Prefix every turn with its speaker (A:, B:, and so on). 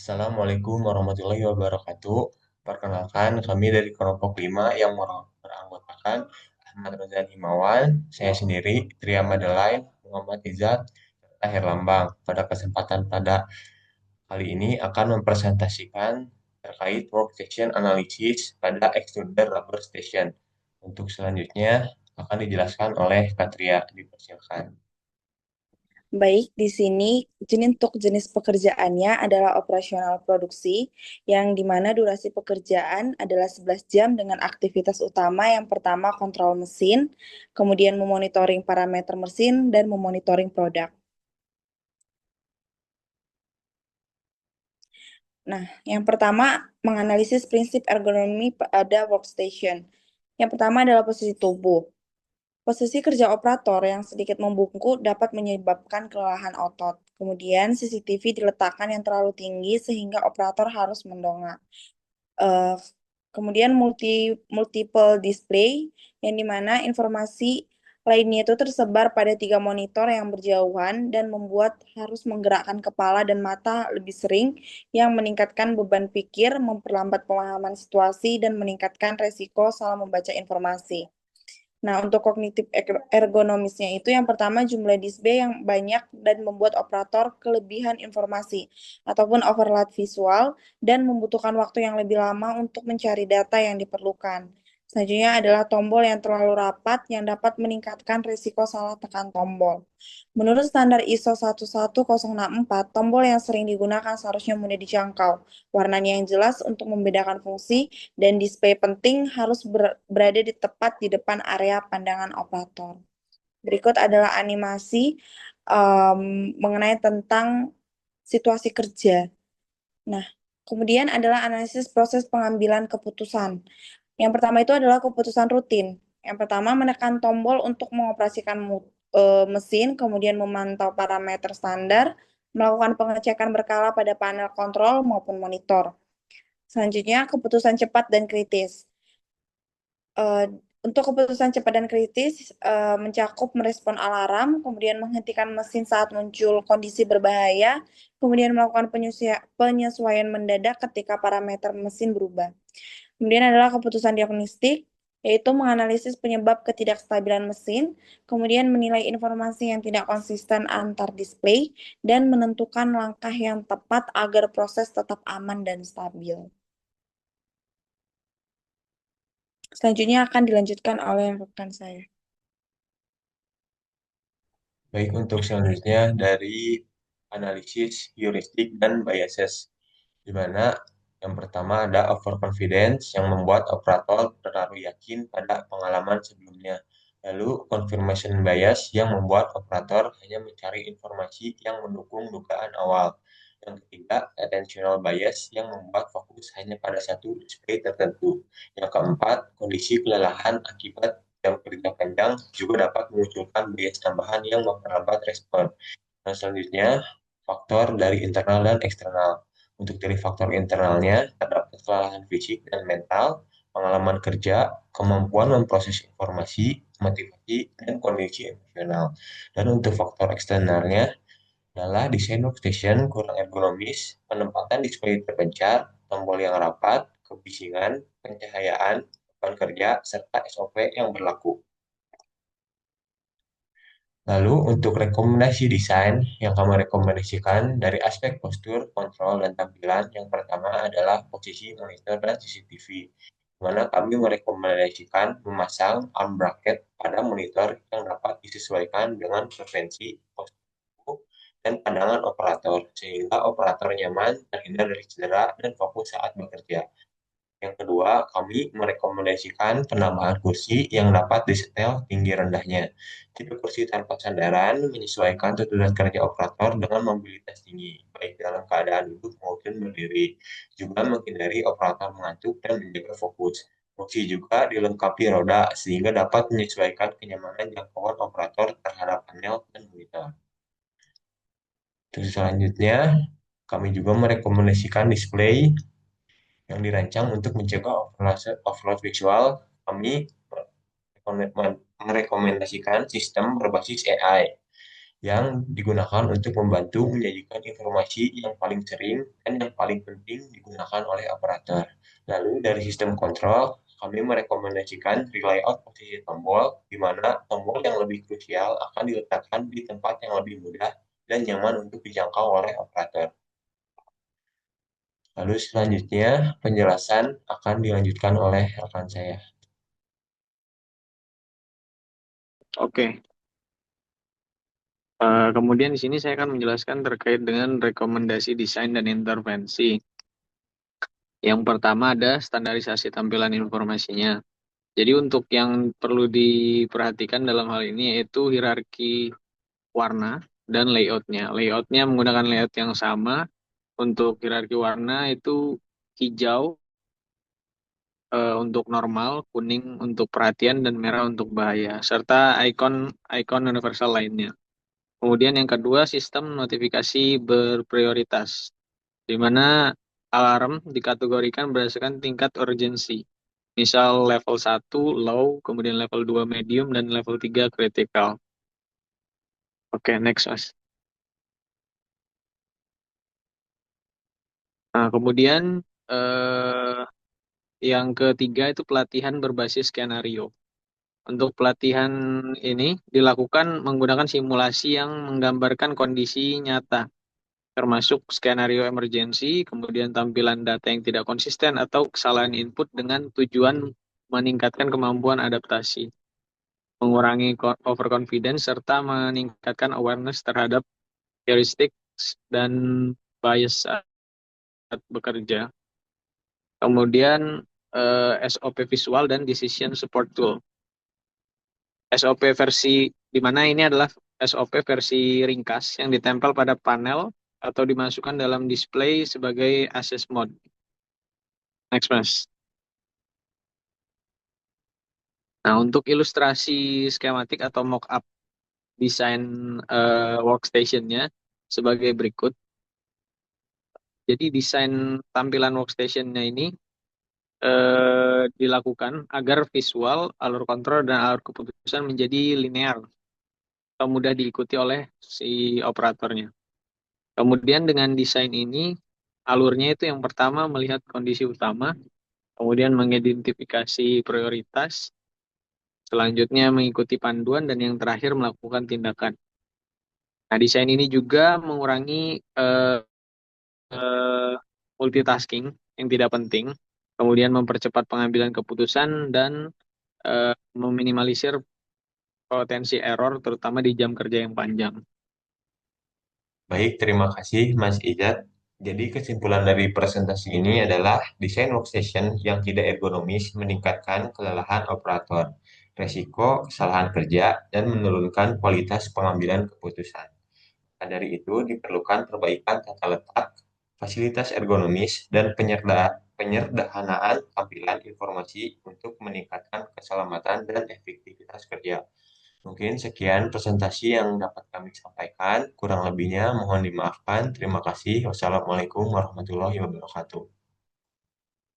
A: Assalamualaikum warahmatullahi wabarakatuh. Perkenalkan, kami dari kelompok 5 yang beranggotakan Ahmad Rozan Himawan, saya sendiri, Tria Madelaine, Muhammad Izzat, serta Herlambang. Pada kali ini akan mempresentasikan terkait workstation analysis pada extruder rubber station. Untuk selanjutnya akan dijelaskan oleh Katria. Dipersilakan.
B: Baik, di sini untuk jenis pekerjaannya adalah operasional produksi, yang di mana durasi pekerjaan adalah 11 jam dengan aktivitas utama yang pertama kontrol mesin, kemudian memonitoring parameter mesin, dan memonitoring produk. Nah, yang pertama menganalisis prinsip ergonomi pada workstation. Yang pertama adalah posisi tubuh. Posisi kerja operator yang sedikit membungkuk dapat menyebabkan kelelahan otot. Kemudian CCTV diletakkan yang terlalu tinggi sehingga operator harus mendongak. Eh, Kemudian multiple display yang dimana informasi lainnya itu tersebar pada tiga monitor yang berjauhan dan membuat harus menggerakkan kepala dan mata lebih sering yang meningkatkan beban pikir, memperlambat pemahaman situasi dan meningkatkan resiko salah membaca informasi. Nah, untuk kognitif ergonomisnya itu yang pertama jumlah display yang banyak dan membuat operator kelebihan informasi ataupun overload visual dan membutuhkan waktu yang lebih lama untuk mencari data yang diperlukan. Selanjutnya adalah tombol yang terlalu rapat yang dapat meningkatkan risiko salah tekan tombol. Menurut standar ISO 11064, tombol yang sering digunakan seharusnya mudah dijangkau, warnanya yang jelas untuk membedakan fungsi, dan display penting harus berada di tepat di depan area pandangan operator. Berikut adalah animasi mengenai tentang situasi kerja. Nah, kemudian adalah analisis proses pengambilan keputusan. Yang pertama itu adalah keputusan rutin. Yang pertama menekan tombol untuk mengoperasikan mesin, kemudian memantau parameter standar, melakukan pengecekan berkala pada panel kontrol maupun monitor. Selanjutnya, keputusan cepat dan kritis. Eh, untuk keputusan cepat dan kritis, mencakup merespon alarm, kemudian menghentikan mesin saat muncul kondisi berbahaya, kemudian melakukan penyesuaian mendadak ketika parameter mesin berubah. Kemudian adalah keputusan diagnostik, yaitu menganalisis penyebab ketidakstabilan mesin, kemudian menilai informasi yang tidak konsisten antar display, dan menentukan langkah yang tepat agar proses tetap aman dan stabil. Selanjutnya akan dilanjutkan oleh rekan saya.
A: Baik, untuk selanjutnya dari analisis heuristik dan biases, di mana yang pertama ada overconfidence yang membuat operator terlalu yakin pada pengalaman sebelumnya. Lalu confirmation bias yang membuat operator hanya mencari informasi yang mendukung dugaan awal. Yang ketiga, attentional bias yang membuat fokus hanya pada satu display tertentu. Yang keempat, kondisi kelelahan akibat jam kerja panjang juga dapat memunculkan bias tambahan yang memperlambat respon. Dan selanjutnya, faktor dari internal dan eksternal. Untuk dari faktor internalnya, terdapat kelelahan fisik dan mental, pengalaman kerja, kemampuan memproses informasi, motivasi, dan kondisi emosional. Dan untuk faktor eksternalnya adalah desain workstation kurang ergonomis, penempatan display terpencar, tombol yang rapat, kebisingan, pencahayaan, beban kerja, serta SOP yang berlaku. Lalu untuk rekomendasi desain yang kami rekomendasikan dari aspek postur, kontrol, dan tampilan, yang pertama adalah posisi monitor dan CCTV, di mana kami merekomendasikan memasang arm bracket pada monitor yang dapat disesuaikan dengan frekuensi, postur, dan pandangan operator, sehingga operator nyaman, terhindar dari cedera, dan fokus saat bekerja. Yang kedua, kami merekomendasikan penambahan kursi yang dapat disetel tinggi rendahnya. Tipe kursi tanpa sandaran menyesuaikan tuntutan kerja operator dengan mobilitas tinggi, baik dalam keadaan duduk maupun berdiri. Juga menghindari operator mengantuk dan menjaga fokus. Kursi juga dilengkapi roda sehingga dapat menyesuaikan kenyamanan jangkauan operator terhadap panel dan monitor. Terus selanjutnya, kami juga merekomendasikan display yang dirancang untuk mencegah overload visual. Kami merekomendasikan sistem berbasis AI, yang digunakan untuk membantu menyajikan informasi yang paling sering dan yang paling penting digunakan oleh operator. Lalu dari sistem kontrol, kami merekomendasikan layout posisi tombol, di mana tombol yang lebih krusial akan diletakkan di tempat yang lebih mudah dan nyaman untuk dijangkau oleh operator. Lalu selanjutnya, penjelasan akan dilanjutkan oleh rekan saya.
C: Oke. Kemudian di sini saya akan menjelaskan terkait dengan rekomendasi desain dan intervensi. Yang pertama ada standarisasi tampilan informasinya. Jadi untuk yang perlu diperhatikan dalam hal ini yaitu hierarki warna dan layoutnya. Layoutnya menggunakan layout yang sama. Untuk hierarki warna itu hijau untuk normal, kuning untuk perhatian, dan merah untuk bahaya, serta ikon universal lainnya. Kemudian yang kedua, sistem notifikasi berprioritas, di mana alarm dikategorikan berdasarkan tingkat urgensi. Misal level 1 low, kemudian level 2 medium, dan level 3 critical. Oke, next Mas. Nah, kemudian eh, yang ketiga itu pelatihan berbasis skenario. Untuk pelatihan ini dilakukan menggunakan simulasi yang menggambarkan kondisi nyata, termasuk skenario emergensi, kemudian tampilan data yang tidak konsisten atau kesalahan input dengan tujuan meningkatkan kemampuan adaptasi, mengurangi overconfidence, serta meningkatkan awareness terhadap heuristik dan bias saat bekerja. Kemudian SOP visual dan decision support tool. SOP versi di mana ini adalah SOP versi ringkas yang ditempel pada panel atau dimasukkan dalam display sebagai access mode. Next, Mas. Nah, untuk ilustrasi skematik atau mock-up desain workstation-nya sebagai berikut. Jadi desain tampilan workstation-nya ini dilakukan agar visual, alur kontrol, dan alur keputusan menjadi linear atau mudah diikuti oleh si operatornya. Kemudian dengan desain ini, alurnya itu yang pertama melihat kondisi utama, kemudian mengidentifikasi prioritas, selanjutnya mengikuti panduan, dan yang terakhir melakukan tindakan. Nah, desain ini juga mengurangi eh, eh, multitasking yang tidak penting, kemudian mempercepat pengambilan keputusan, dan meminimalisir potensi error, terutama di jam kerja yang panjang.
A: Baik, terima kasih Mas Izat. Jadi kesimpulan dari presentasi ini adalah desain workstation yang tidak ergonomis meningkatkan kelelahan operator, resiko kesalahan kerja, dan menurunkan kualitas pengambilan keputusan. Nah, dari itu diperlukan perbaikan tata letak, fasilitas ergonomis, dan penyederhanaan tampilan informasi untuk meningkatkan keselamatan dan efektivitas kerja. Mungkin sekian presentasi yang dapat kami sampaikan. Kurang lebihnya mohon dimaafkan. Terima kasih. Wassalamualaikum warahmatullahi wabarakatuh.